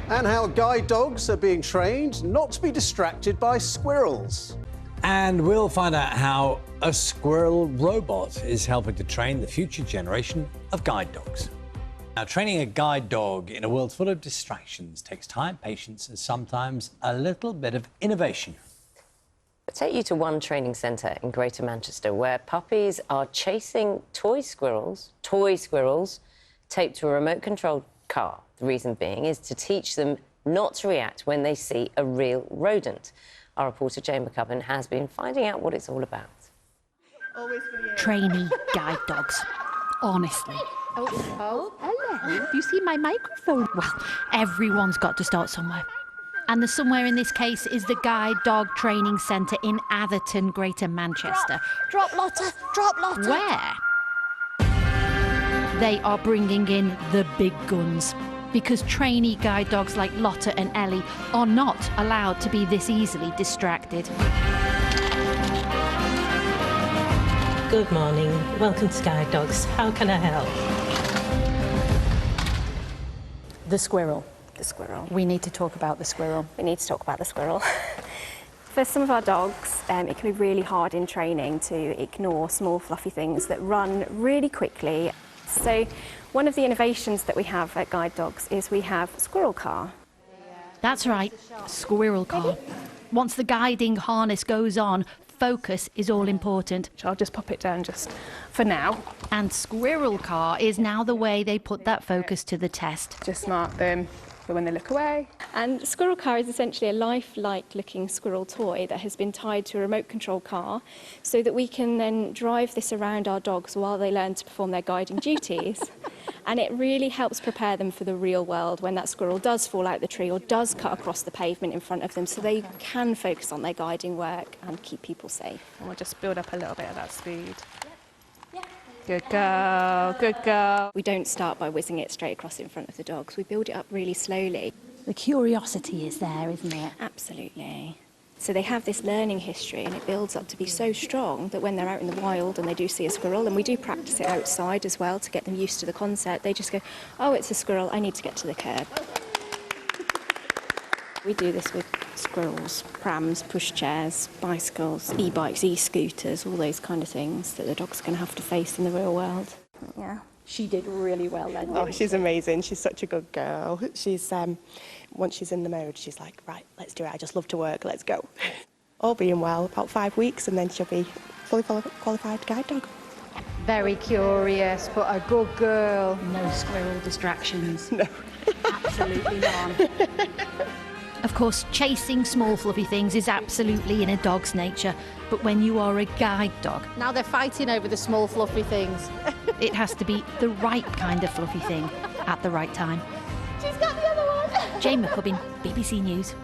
And how guide dogs are being trained not to be distracted by squirrels. And we'll find out how a squirrel robot is helping to train the future generation of guide dogs. Now, training a guide dog in a world full of distractions takes time, patience, and sometimes a little bit of innovation. I'll take you to one training centre in Greater Manchester where puppies are chasing toy squirrels taped to a remote-controlled car. The reason being is to teach them not to react when they see a real rodent. Our reporter Jane McCubbin has been finding out what it's all about. Trainee guide dogs, honestly. Oh, hello. Have you seen my microphone? Well, everyone's got to start somewhere. And the somewhere in this case is the Guide Dog Training Centre in Atherton, Greater Manchester. Drop Lotta, drop Lotta. Where they are bringing in the big guns. Because trainee guide dogs like Lotta and Ellie are not allowed to be this easily distracted. Good morning. Welcome to Guide Dogs. How can I help? The squirrel. The squirrel. We need to talk about the squirrel. We need to talk about the squirrel. For some of our dogs, it can be really hard in training to ignore small fluffy things that run really quickly. So one of the innovations that we have at Guide Dogs is we have Squirrel Car. That's right, Squirrel Car. Once the guiding harness goes on, focus is all important. I'll just pop it down just for now. And Squirrel Car is now the way they put that focus to the test. Just mark them for when they look away. And Squirrel Car is essentially a lifelike looking squirrel toy that has been tied to a remote control car so that we can then drive this around our dogs while they learn to perform their guiding duties. And it really helps prepare them for the real world when that squirrel does fall out the tree or does cut across the pavement in front of them, so they can focus on their guiding work and keep people safe. And we'll just build up a little bit of that speed. Good girl, good girl. We don't start by whizzing it straight across in front of the dogs. We build it up really slowly. The curiosity is there, isn't it? Absolutely. So they have this learning history and it builds up to be so strong that when they're out in the wild and they do see a squirrel, and we do practice it outside as well to get them used to the concept, they just go, oh, it's a squirrel, I need to get to the curb. We do this with squirrels, prams, pushchairs, bicycles, e-bikes, e-scooters, all those kind of things that the dog's going to have to face in the real world. Yeah. She did really well then. Oh, she's amazing. She's such a good girl. She's once she's in the mode, she's like, right, let's do it. I just love to work. Let's go. All being well, about 5 weeks, and then she'll be fully qualified guide dog. Very curious, but a good girl. No squirrel distractions. No. Absolutely none. Of course, chasing small fluffy things is absolutely in a dog's nature, but when you are a guide dog, Now they're fighting over the small fluffy things. it has to be the right kind of fluffy thing at the right time. She's got the other one. Jane McCubbin, BBC News.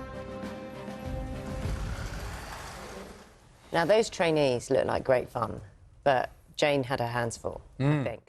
Now, those trainees look like great fun, but Jane had her hands full, I think.